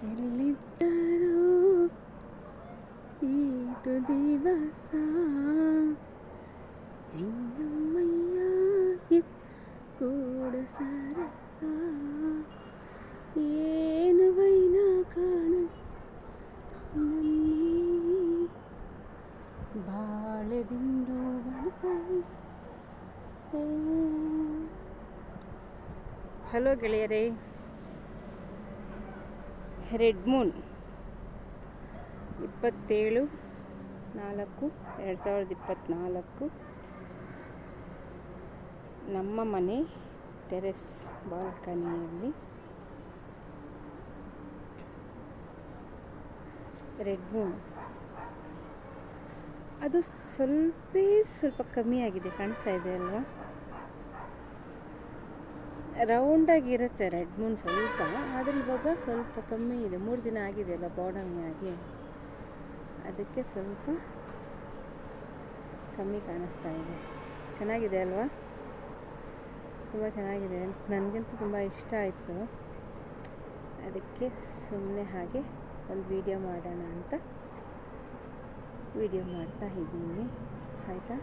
ಎಲ್ಲಿದ್ದರೋ ಈಟು ದಿವಸ ಹೆಂಗಮ್ಮಯ್ಯ ಕೂಡ ಸರಸ ಏನು ವೈನ ಕಾಣಿಸ್ ಬಾಳೆ ದಿಂಡು ಹಲೋ ಗೆಳೆಯರೇ, ರೆಡ್ ಮೂನ್ 27/4/2024 ನಮ್ಮ ಮನೆ ಟೆರೆಸ್ ಬಾಲ್ಕನಿಯಲ್ಲಿ ರೆಡ್ ಮೂನ್. ಅದು ಸ್ವಲ್ಪ ಕಮ್ಮಿಯಾಗಿದೆ, ಕಾಣಿಸ್ತಾ ಇದೆ ಅಲ್ವಾ? ರೌಂಡಾಗಿರುತ್ತೆ ರೆಡ್ ಮೂನ್ ಸ್ವಲ್ಪ, ಆದರೆ ಇವಾಗ ಸ್ವಲ್ಪ ಕಮ್ಮಿ ಇದೆ. 3 ದಿನ ಆಗಿದೆ ಅಲ್ಲ ಪೌರ್ಣಮಿ ಆಗಿ, ಅದಕ್ಕೆ ಸ್ವಲ್ಪ ಕಮ್ಮಿ ಕಾಣಿಸ್ತಾ ಇದೆ. ಚೆನ್ನಾಗಿದೆ ಅಲ್ವಾ? ತುಂಬ ಚೆನ್ನಾಗಿದೆ, ನನಗಂತೂ ತುಂಬ ಇಷ್ಟ ಆಯಿತು. ಅದಕ್ಕೆ ಸುಮ್ಮನೆ ಹಾಗೆ ಒಂದು ವಿಡಿಯೋ ಮಾಡೋಣ ಅಂತ ವಿಡಿಯೋ ಮಾಡ್ತಾ ಇದ್ದೀನಿ, ಆಯಿತಾ?